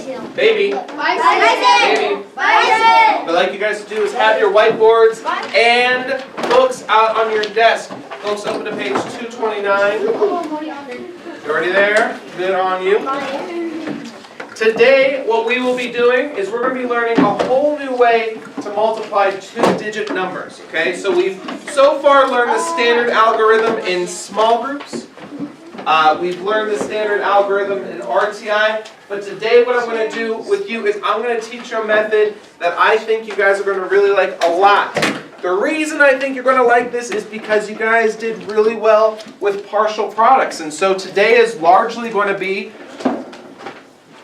Baby. Bison. Baby. What I'd like you guys to do is have your whiteboards and books out on your desk. Folks, open to page 229. You already there? Good on you. Today, what we will be doing is we're going to be learning a whole new way to multiply two-digit numbers. Okay, so we've so far learned the standard algorithm in small groups. We've learned the standard algorithm in RTI. But today, what I'm going to do with you is I'm going to teach you a method that I think you guys are going to really like a lot. The reason I think you're going to like this is because you guys did really well with partial products. And so today is largely going to be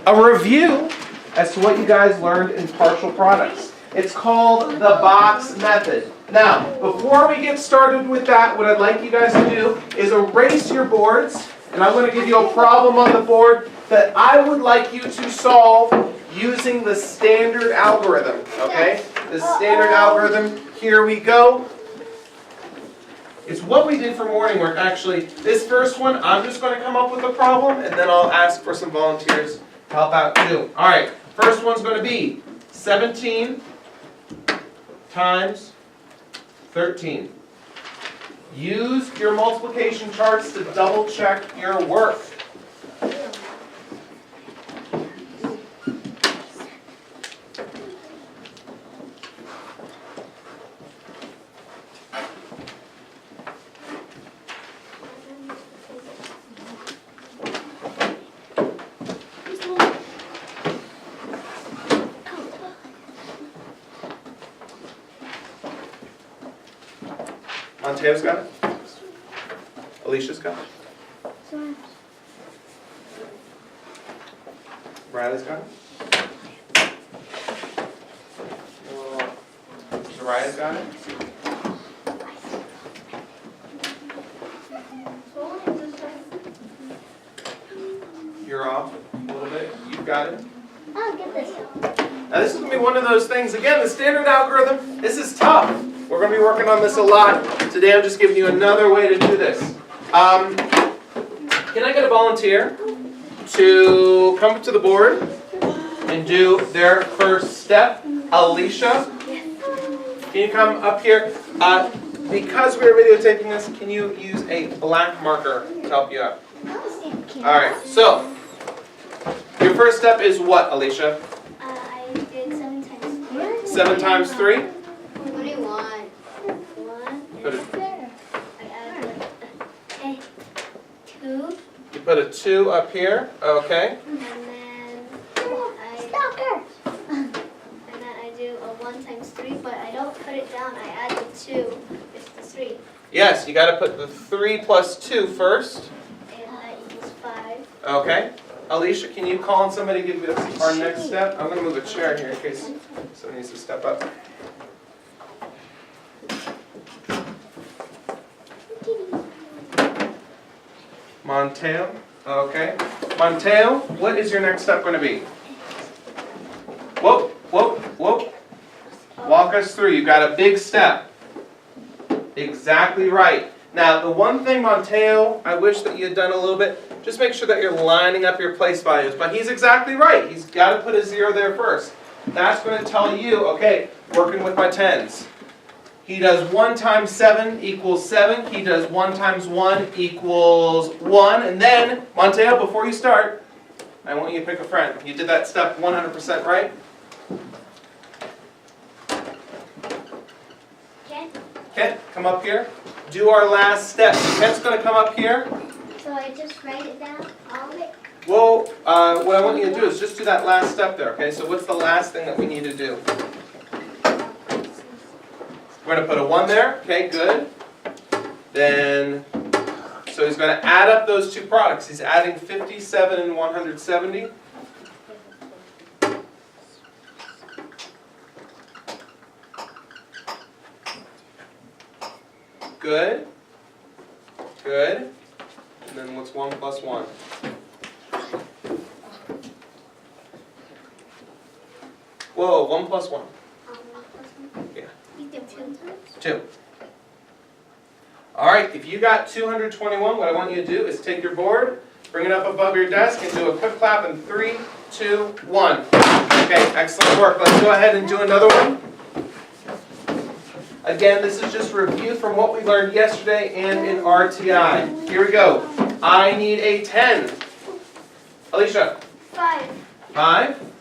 a review as to what you guys learned in partial products. It's called the box method. Now, before we get started with that, what I'd like you guys to do is erase your boards, and I'm going to give you a problem on the board that I would like you to solve using the standard algorithm. Okay? The standard algorithm, here we go. It's what we did for morning work, actually. This first one, I'm just going to come up with a problem, and then I'll ask for some volunteers to help out too. All right, first one's going to be 17 times 13. Use your multiplication charts to double check your work. Monteo's got it? Alicia's got it? Riley's got it? Zariah's got it? You're off a little bit. You've got it? I'll get this. Now this is going to be one of those things, again, the standard algorithm, this is tough. We're going to be working on this a lot. Today I'm just giving you another way to do this. Can I get a volunteer to come to the board and do their first step? Alicia, can you come up here? Because we're videotaping this, can you use a black marker to help you out? Alright, so your first step is what, Alicia? I did 7 times 3. 7 times 3? What do you want? 1 Put is it- there. I added a 2. You put a 2 up here, okay. And then I do a 1 times 3, but I don't put it down. I add the 2 with the 3. Yes, you got to put the 3 plus 2 first. And that equals 5. Okay. Alicia, can you call on somebody to give us our next step? I'm going to move a chair here in case somebody needs to step up. Monteo. Okay. Monteo, what is your next step going to be? Whoa, whoa, whoa. Walk us through. You've got a big step. Exactly right. Now, the one thing, Monteo, I wish that you had done a little bit, just make sure that you're lining up your place values. But he's exactly right. He's got to put a 0 there first. That's going to tell you, okay, working with my tens. He does 1 times 7 equals 7. He does 1 times 1 equals 1. And then, Monteo, before you start, I want you to pick a friend. You did that step 100% right. Kent, come up here. Do our last step. Kent's going to come up here. So I just write it down, all of it? Well, what I want you to do is just do that last step there, okay? So what's the last thing that we need to do? We're going to put a 1 there. Okay, good. Then, so he's going to add up those two products. He's adding 57 and 170. Good. Good. And then what's 1 plus 1? Whoa, 1 plus 1. Yeah. 2. All right, if you got 221, what I want you to do is take your board, bring it up above your desk, and do a quick clap in 3, 2, 1. Okay, excellent work. Let's go ahead and do another one. Again, this is just review from what we learned yesterday and in RTI. Here we go. I need a 10. Alicia. 5. 5.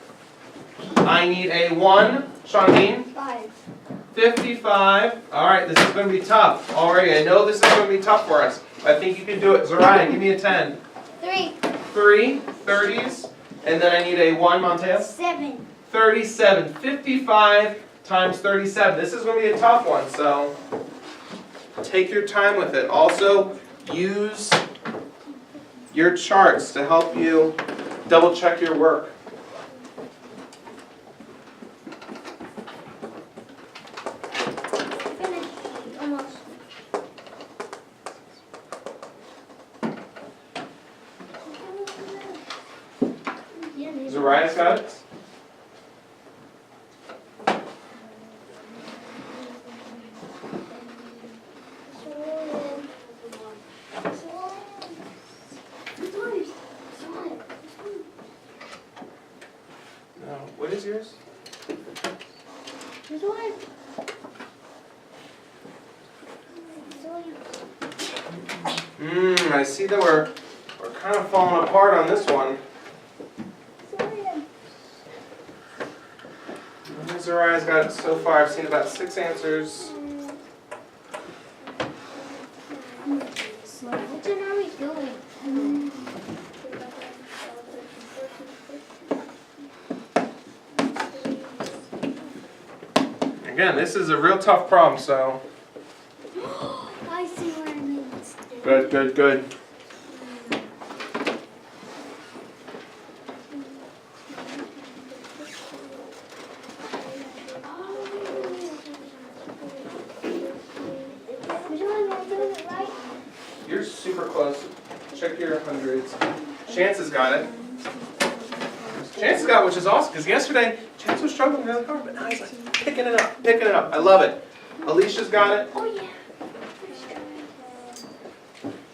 I need a 1. Shawneen. 5. 55. All right, this is going to be tough. Already, I know this is going to be tough for us. I think you can do it. Zariah, give me a 10. 3. 3. 30s. And then I need a 1, Montea. 7. 37. 55 times 37. This is going to be a tough one, so take your time with it. Also, use your charts to help you double check your work. Finish. Almost. Zariah's got it? No. What is yours? I see that we're kind of falling apart on this one. Zariah's got it so far. I've seen about 6 answers. Which one are we doing? Again, this is a real tough problem, so. I see where I made a mistake. Good, good, good. You're super close. Check your hundreds. Chance has got it. Chance has got it, which is awesome, because yesterday, Chance was struggling really hard, but now he's like picking it up, picking it up. I love it. Alicia's got it. Oh yeah.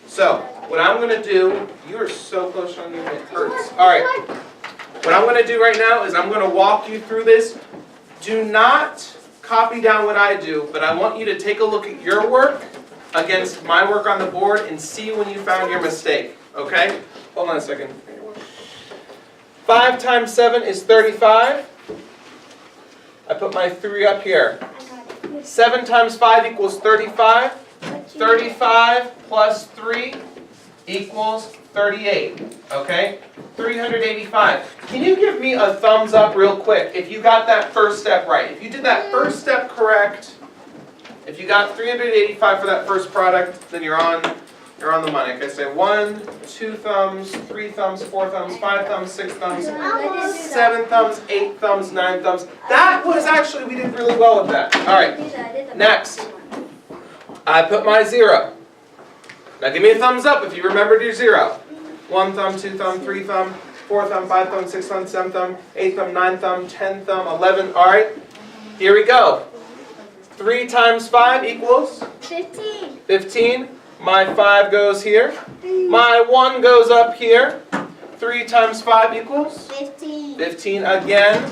So, what I'm going to do, you are so close on you, it hurts. All right, what I'm going to do right now is I'm going to walk you through this. Do not copy down what I do, but I want you to take a look at your work against my work on the board and see when you found your mistake, okay? Hold on a second. 5 times 7 is 35. I put my 3 up here. 7 times 5 equals 35. 35 plus 3 equals 38, okay? 385. Can you give me a thumbs up real quick if you got that first step right? If you did that first step correct, if you got 385 for that first product, then you're on the money. Okay, say 1, 2 thumbs, 3 thumbs, 4 thumbs, 5 thumbs, 6 thumbs, 7 thumbs, 8 thumbs, 9 thumbs. That was actually, we did really well with that. All right, next. I put my 0. Now give me a thumbs up if you remembered your 0. 1 thumb, 2 thumb, 3 thumb, 4 thumb, 5 thumb, 6 thumb, 7 thumb, 8 thumb, 9 thumb, 10 thumb, 11. All right, here we go. 3 times 5 equals? 15. 15. My 5 goes here. My 1 goes up here. 3 times 5 equals? 15. 15 again.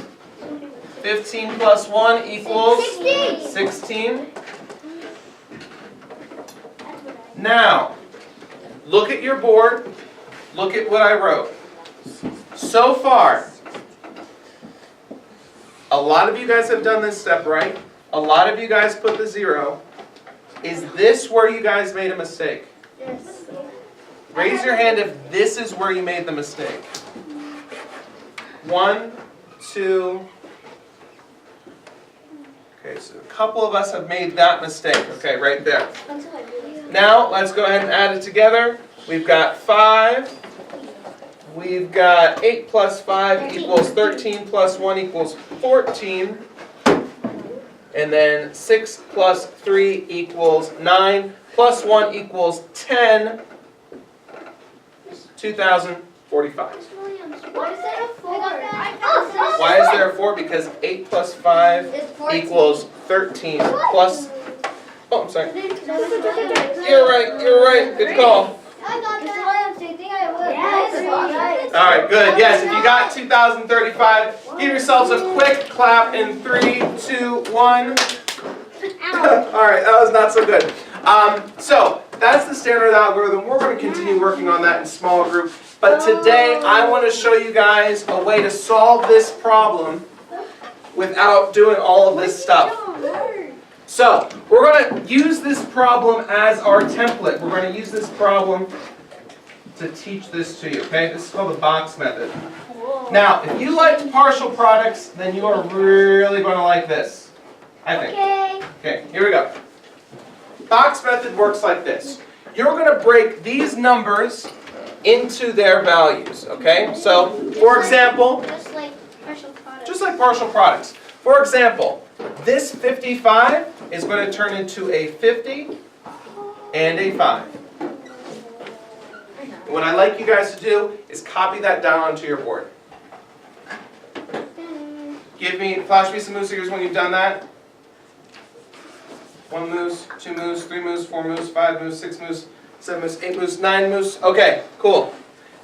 15 plus 1 equals? 16. 16. Now, look at your board. Look at what I wrote. So far, a lot of you guys have done this step right. A lot of you guys put the 0. Is this where you guys made a mistake? Yes. Raise your hand if this is where you made the mistake. 1, 2. Okay, so a couple of us have made that mistake. Okay, right there. Now, let's go ahead and add it together. We've got 5. We've got 8 plus 5 equals 13 plus 1 equals 14. And then 6 plus 3 equals 9, plus 1 equals 10, 2045. Why is there a 4? Why is there a 4? Because 8 plus 5 equals 13, plus, oh, I'm sorry. You're right, good call. I got that. All right, good. Yes, if you got 2,035, give yourselves a quick clap in 3, 2, 1. All right, that was not so good. So that's the standard algorithm. We're going to continue working on that in small group. But today I want to show you guys a way to solve this problem without doing all of this stuff. So we're going to use this problem as our template. We're going to use this problem to teach this to you. Okay, this is called the box method. Now, if you liked partial products, then you are really going to like this, I think. Okay, here we go. Box method works like this. You're going to break these numbers into their values, okay? So, for example, Just like partial products. just like partial products. For example, this 55 is going to turn into a 50 and a 5. And what I'd like you guys to do is copy that down onto your board. Flash me some moose figures when you've done that. 1 moose, 2 moose, 3 moose, 4 moose, 5 moose, 6 moose, 7 moose, 8 moose, 9 moose. Okay, cool.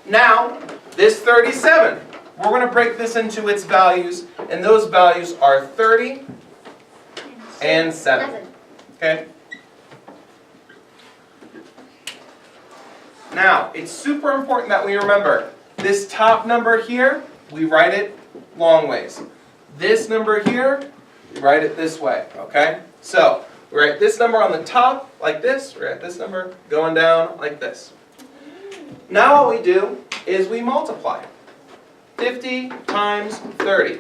Now, this 37, we're going to break this into its values, and those values are 30 and 7. Okay? Now, it's super important that we remember, this top number here, we write it long ways. This number here, we write it this way, okay? So, we write this number on the top like this, we write this number going down like this. Now what we do is we multiply. 50 times 30.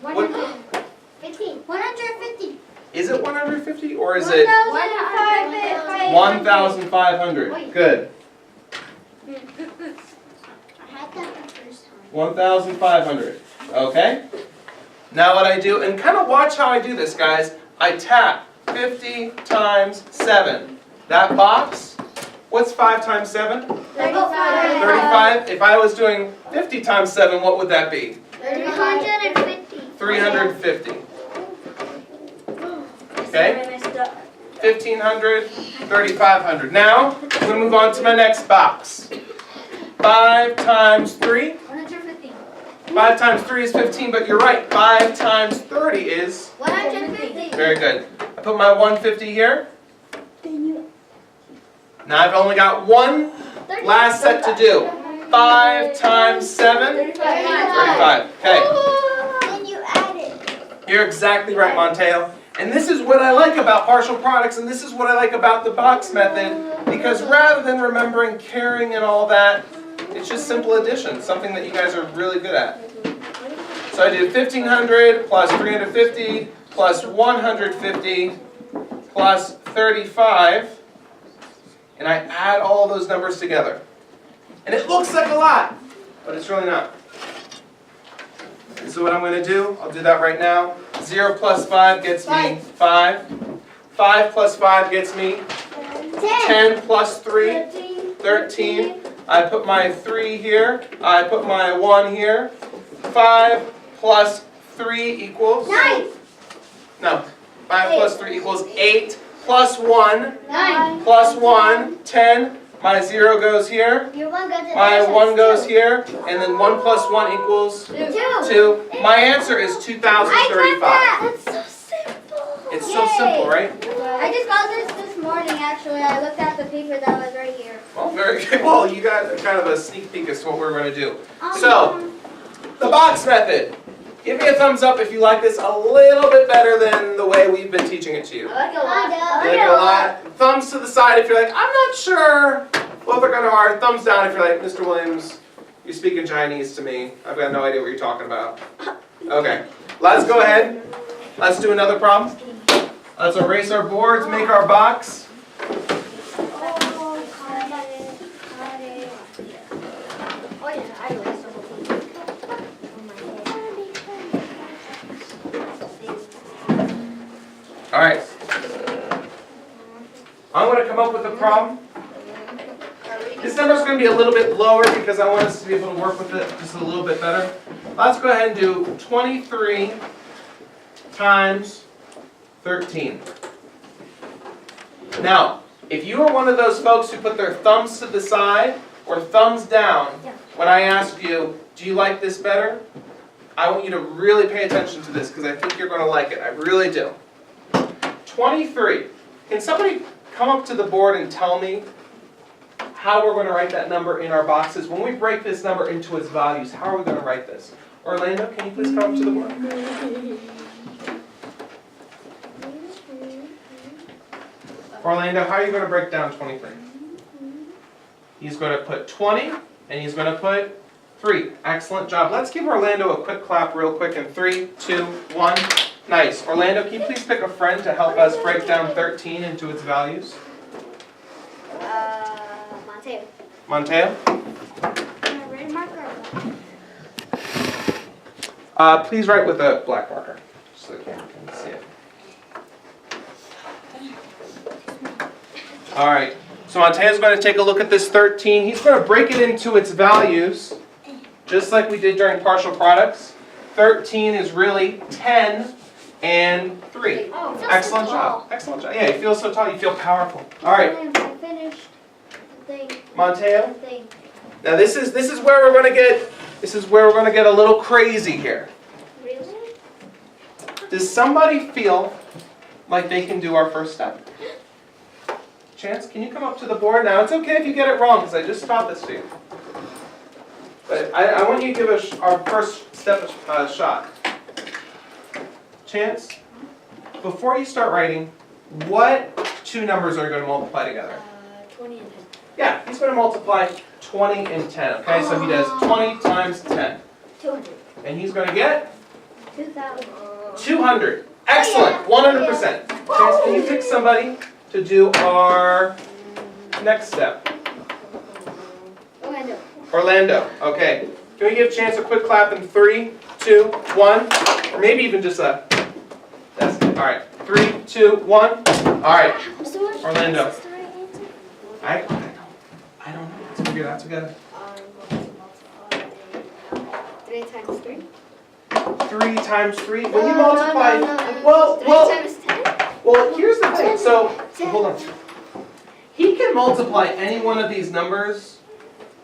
150. Is it 150 or is it 1,500? Good. I had that the first time. 1,500. Okay? Now what I do, and kind of watch how I do this, guys. I tap 50 times 7. That box, what's 5 times 7? 35. If I was doing 50 times 7, what would that be? 350. 350. Okay? 1,500, 3,500. Now, I'm going to move on to my next box. 5 times 3. 150. 5 times 3 is 15, but you're right. 5 times 30 is... 150. Very good. I put my 150 here. Now I've only got one last set to do. 5 times 7, 35. Okay. Then you add it. You're exactly right, Monteo. And this is what I like about partial products, and this is what I like about the box method, because rather than remembering carrying and all that, it's just simple addition, something that you guys are really good at. So I did 1,500 plus 350 plus 150 plus 35, and I add all those numbers together. And it looks like a lot, but it's really not. So what I'm going to do, I'll do that right now. 0 plus 5 gets me 5. 5 plus 5 gets me 10 plus 3, 13. I put my 3 here. I put my 1 here. 5 plus 3 equals? 9. No. 5 plus 3 equals 8. Plus 1. 9. Plus 1. 10. My 0 goes here. Your one goes in My there, so 1 it's goes 2. here. And then 1 plus 1 equals 2. 2. My answer is 2,035. That's so simple. It's so simple, right? I just got this morning, actually. I looked at the paper that was right here. Well, very good. Well, you got kind of a sneak peek as to what we're going to do. So, the box method. Give me a thumbs up if you like this a little bit better than the way we've been teaching it to you. I like it a lot. You like it a lot? Thumbs to the side if you're like, I'm not sure. Both are kind of hard. Thumbs down if you're like, Mr. Williams, you're speaking Chinese to me. I've got no idea what you're talking about. Okay, let's go ahead. Let's do another problem. Let's erase our boards, make our box. Oh, got it. Got it. Oh, yeah, I erased the whole thing. All right. I'm going to come up with a problem. This number is going to be a little bit lower because I want us to be able to work with it just a little bit better. Let's go ahead and do 23 times 13. Now, if you are one of those folks who put their thumbs to the side or thumbs down Yeah. when I ask you, do you like this better? I want you to really pay attention to this because I think you're going to like it. I really do. 23. Can somebody come up to the board and tell me how we're going to write that number in our boxes? When we break this number into its values, how are we going to write this? Orlando, can you please come up to the board? Orlando, how are you going to break down 23? He's going to put 20, and he's going to put 3. Excellent job. Let's give Orlando a quick clap real quick in 3, 2, 1. Nice. Orlando, can you please pick a friend to help us break down 13 into its values? Mateo. Monteo? Red marker. Please write with a black marker, so the camera can see it. All right. So Monteo's going to take a look at this 13. He's going to break it into its values, just like we did during partial products. 13 is really 10 and 3. Oh, it feels Excellent so job. tall. Excellent job. Yeah, you feel so tall. You feel powerful. All right, I finished the thing. Monteo. The thing. Now this is where we're going to get a little crazy here. Really? Does somebody feel like they can do our first step? Chance, can you come up to the board? Now, it's okay if you get it wrong, because I just taught this to you. But I want you to give our first step a shot. Chance, before you start writing, what 2 numbers are you going to multiply together? 20 and 10. Yeah, he's going to multiply 20 and 10, okay? So he does 20 times 10. 200. And he's going to get 2,000. 200. Excellent, 100%. Chance, can you pick somebody to do our next step? Orlando. Orlando, okay. Can we give Chance a quick clap in 3, 2, 1? Or maybe even just a, that's it. All right, 3, 2, 1. All right, Orlando. Is this the right answer? I don't know. Let's figure it out together. I'm going to multiply 3 times 3. 3 times 3. When you No, multiply, no, no, no. well, 3 well, times 10? well. Here's the thing. So hold on. He can multiply any one of these numbers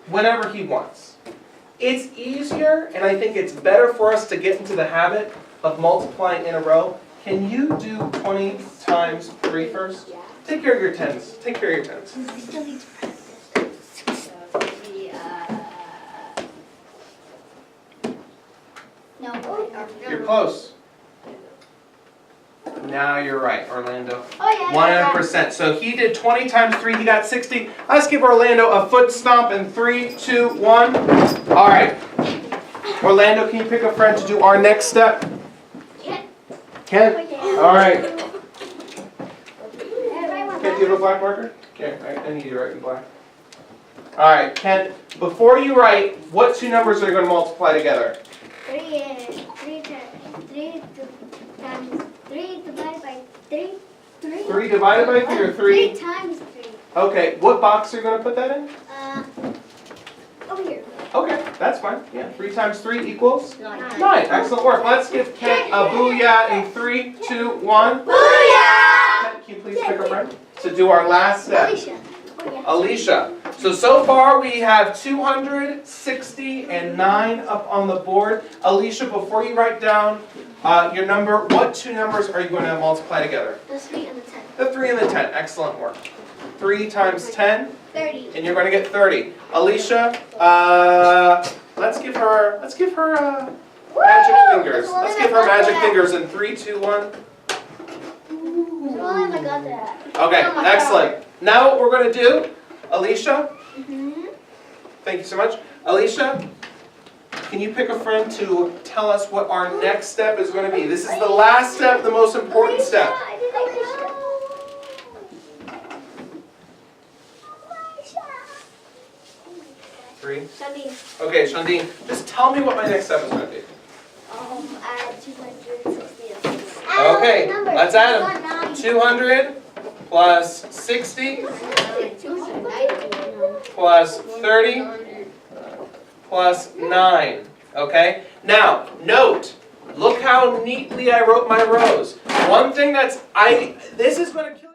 whenever he wants. It's easier, and I think it's better for us to get into the habit of multiplying in a row. Can you do 20 times 3 first? Yeah. Take care of your tens. Take care of your tens. I still need to practice. So maybe, no. You're close. Now you're right, Orlando. Oh, yeah. 100%. So he did 20 times 3, he got 60. Let's give Orlando a foot stomp in 3, 2, 1. All right. Orlando, can you pick a friend to do our next step? Ken. Ken? All right. Ken, do you have a black marker? Okay, I need you to write in black. All right, Ken, before you write, what 2 numbers are you going to multiply together? 3 times 3 divided by 3. 3 divided by 3 or 3? 3 times 3. Okay, what box are you going to put that in? Over here. Okay, that's fine. Yeah, 3 times 3 equals? 9. 9. Excellent work. Let's give Ken a booyah in 3, 2, 1. Booyah! Ken, can you please pick a friend to do our last step? Alicia. Oh, yeah. Alicia. So far we have 260 and 9 up on the board. Alicia, before you write down your number, what 2 numbers are you going to multiply together? The 3 and the 10. The 3 and the 10. Excellent work. 3 times 10, 30. and you're going to get 30. Alicia, let's give her magic fingers. Let's give her magic fingers in 3, 2, 1. Oh my god, that. Okay, Oh my excellent. Now what we're going to do, Alicia, Mm-hmm. thank you so much. Alicia, can you pick a friend to tell us what our next step is going to be? This is the last step, the most important step. I did Alicia. 3. Shandine. Okay, Shandine, just tell me what my next step is going to be. Add 260. Okay, let's add them. 200 plus 60 plus 30 plus 9. Okay? Now, note, look how neatly I wrote my rows. One thing this is going to kill